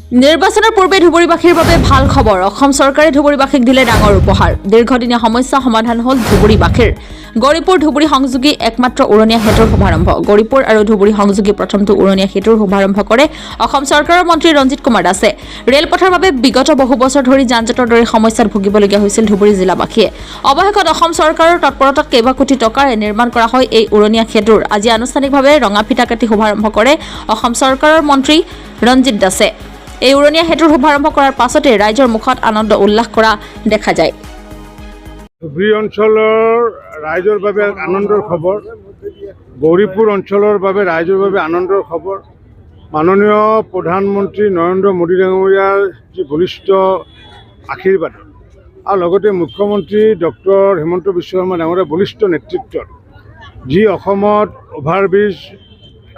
নিৰ্বাচনৰ পূৰ্বে ধুবুৰীবাসীৰ বাবে ভাল খবৰ। অসম চৰকাৰে ধুবুৰীবাসীক দিলে ডাঙৰ উপহাৰ। দীৰ্ঘদিনীয়া সমস্যা সমাধান হ'ল ধুবুৰীবাসীৰ। গৌৰীপুৰ ধুবুৰী সংযোগী একমাত্ৰ উৰণীয়া সেতুৰ শুভাৰম্ভ। গৌৰীপুৰ আৰু ধুবুৰী সংযোগী প্ৰথমটো উৰণীয়া সেতুৰ শুভাৰম্ভ কৰে অসম চৰকাৰৰ মন্ত্ৰী ৰঞ্জিত কুমাৰ দাসে। ৰেলপথৰ বাবে বিগত বহু বছৰ ধৰি যান-জঁটৰ দৰে সমস্যাত ভুগিবলগীয়া হৈছিল ধুবুৰী জিলাবাসীয়ে। অৱশেষত অসম চৰকাৰৰ তৎপৰতাত কেইবা কোটি টকাৰে নিৰ্মাণ কৰা হয় এই উৰণীয়া সেতুৰ আজি আনুষ্ঠানিকভাৱে ৰঙা ফিতা কাটি শুভাৰম্ভ কৰে অসম চৰকাৰৰ মন্ত্ৰী ৰঞ্জিত দাসে। এই উৰণীয়া সেতুৰ শুভাৰম্ভ কৰাৰ পাছতে ৰাইজৰ মুখত আনন্দ উল্লাস কৰা দেখা যায়। ধুবুৰী অঞ্চলৰ ৰাইজৰ বাবে আনন্দৰ খবৰ, গৌৰীপুৰ অঞ্চলৰ বাবে ৰাইজৰ বাবে আনন্দৰ খবৰ। মাননীয় প্ৰধানমন্ত্ৰী নৰেন্দ্ৰ মোদী ডাঙৰীয়াৰ যি বলিষ্ঠ আশীৰ্বাদ আৰু লগতে মুখ্যমন্ত্ৰী ডক্টৰ হিমন্ত বিশ্ব শৰ্মা ডাঙৰীয়াৰ বলিষ্ঠ নেতৃত্বত যি অসমত অভাৰব্ৰিজ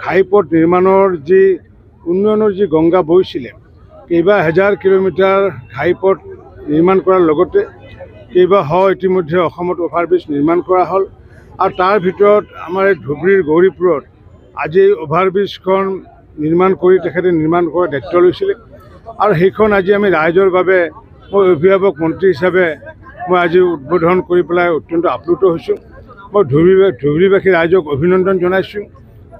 ঘাইপথ নিৰ্মাণৰ যি উন্নয়নৰ যি গংগা বৈছিলে, কেইবা হাজাৰ কিলোমিটাৰ ঘাইপথ নিৰ্মাণ কৰাৰ লগতে কেইবা ইতিমধ্যে অসমত অভাৰব্ৰিজ নিৰ্মাণ কৰা হ'ল। আৰু তাৰ ভিতৰত আমাৰ এই ধুবুৰীৰ গৌৰীপুৰত আজি অভাৰব্ৰিজখন নিৰ্মাণ কৰি তেখেতে নিৰ্মাণ কৰাৰ দায়িত্ব লৈছিলে। আৰু সেইখন আজি আমি ৰাইজৰ বাবে মই অভিভাৱক মন্ত্ৰী হিচাপে মই আজি উদ্বোধন কৰি পেলাই অত্যন্ত আপ্লুত হৈছোঁ। মই ধুবুৰীবাসী ৰাইজক অভিনন্দন জনাইছোঁ,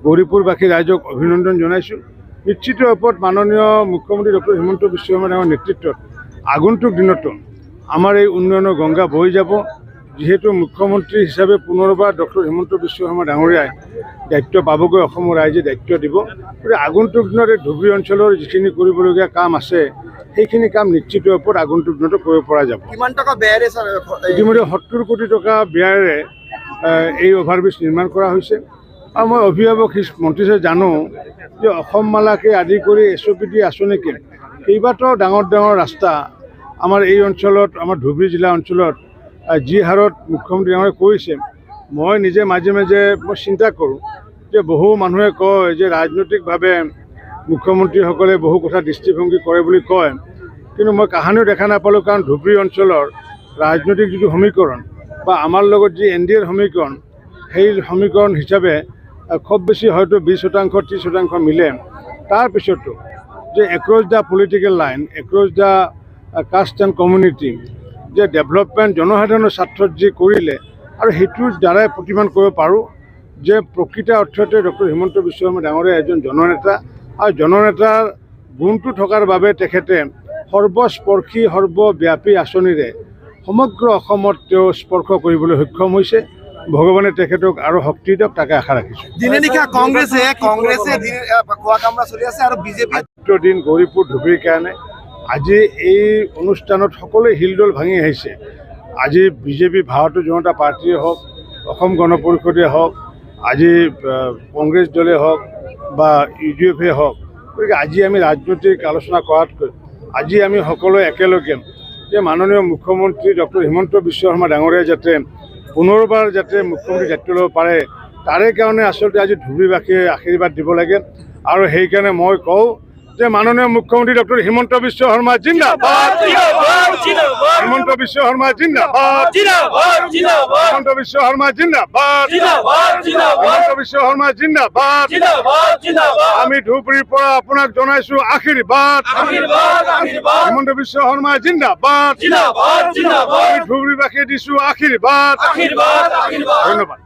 গৌৰীপুৰবাসী ৰাইজক অভিনন্দন জনাইছোঁ। নিশ্চিত ৰূপত মাননীয় মুখ্যমন্ত্ৰী ডক্টৰ হিমন্ত বিশ্ব শৰ্মা ডাঙৰীয়াৰ নেতৃত্বত আগন্তুক দিনতো আমাৰ এই উন্নয়নৰ গংগা বৈ যাব। যিহেতু মুখ্যমন্ত্ৰী হিচাপে পুনৰবাৰ ডক্টৰ হিমন্ত বিশ্ব শৰ্মা ডাঙৰীয়াই দায়িত্ব পাবগৈ, অসমৰ ৰাইজে দায়িত্ব দিব। গতিকে আগন্তুক দিনত এই ধুবুৰী অঞ্চলৰ যিখিনি কৰিবলগীয়া কাম আছে সেইখিনি কাম নিশ্চিত ৰূপত আগন্তুক দিনতো কৰিব পৰা যাব। কিমান টকা ব্যয়েৰে ইতিমধ্যে 70 কোটি টকা ব্যয়েৰে এই অভাৰব্ৰিজ নিৰ্মাণ কৰা হৈছে। আৰু মই অভিভাৱক মন্ত্ৰী হিচাপে জানো যে অসম মালাকে আদি কৰি SOPD আঁচনিকে কেইবাটাও ডাঙৰ ডাঙৰ ৰাস্তা আমাৰ এই অঞ্চলত, আমাৰ ধুবুৰী জিলা অঞ্চলত যি হাৰত মুখ্যমন্ত্ৰী ডাঙৰীয়াই কৰিছে, মই নিজে মাজে মাজে মই চিন্তা কৰোঁ যে বহু মানুহে কয় যে ৰাজনৈতিকভাৱে মুখ্যমন্ত্ৰীসকলে বহু কথা দৃষ্টিভংগী কৰে বুলি কয়, কিন্তু মই কাহানিও দেখা নাপালোঁ। কাৰণ ধুবুৰী অঞ্চলৰ ৰাজনৈতিক যিটো সমীকৰণ বা আমাৰ লগত যি NDAৰ সমীকৰণ, সেই সমীকৰণ হিচাপে খুব বেছি হয়তো 20% 30% মিলে। তাৰপিছতো যে across the political line, across the caste and community যে ডেভেলপমেণ্ট জনসাধাৰণৰ স্বাৰ্থত যি কৰিলে, আৰু সেইটোৰ দ্বাৰাই প্ৰতিমান কৰিব পাৰোঁ যে প্ৰকৃত অৰ্থতে ডক্টৰ হিমন্ত বিশ্ব শৰ্মা ডাঙৰীয়া এজন জননেতা, আৰু জননেতাৰ গুণটো থকাৰ বাবে তেখেতে সৰ্বস্পৰ্শী সৰ্বব্যাপী আঁচনিৰে সমগ্ৰ অসমত তেওঁ স্পৰ্শ কৰিবলৈ সক্ষম হৈছে। ভগৱানে তেখেতক আৰু শক্তি দিয়ক, তাকে আশা ৰাখিছোঁ। দিনে নিশা কংগ্ৰেছে খোৱা কামৰা চলি আছে আৰু বিজেপি দিন গৌৰীপুৰ ধুবুৰীৰ কাৰণে আজি এই অনুষ্ঠানত সকলোৱে হিলদোল ভাঙি আহিছে। আজি বিজেপি ভাৰতীয় জনতা পাৰ্টীয়ে হওক, অসম গণ পৰিষদে হওক, আজি কংগ্ৰেছ দলে হওক বা UDF হওক, গতিকে আজি আমি ৰাজনৈতিক আলোচনা কৰাতকৈ আজি আমি সকলোৱে একেলগে যে মাননীয় মুখ্যমন্ত্ৰী ডক্টৰ হিমন্ত বিশ্ব শৰ্মা ডাঙৰীয়াই যাতে পুনৰবাৰ যাতে মুখ্যমন্ত্ৰী দায়িত্ব ল'ব পাৰে, তাৰে কাৰণে আচলতে আজি ধুবুৰীবাসীয়ে আশীৰ্বাদ দিব লাগে। আৰু সেইকাৰণে মই কওঁ যে মাননীয় মুখ্যমন্ত্ৰী ডক্টৰ হিমন্ত বিশ্ব শৰ্মা জিন্দাবাদ, হিমন্ত বিশ্ব শৰ্মা জিন্দাবাদ, হিমন্ত বিশ্ব শৰ্মা জিন্দাবাদ, হিমন্ত বিশ্ব শৰ্মা জিন্দাবাদ। আমি ধুবুৰীৰ পৰা আপোনাক জনাইছো আশীৰ্বাদ, হিমন্ত বিশ্ব শৰ্মা জিন্দাবাদ, আমি ধুবুৰীবাসীয়ে দিছো আশীৰ্বাদ। ধন্যবাদ।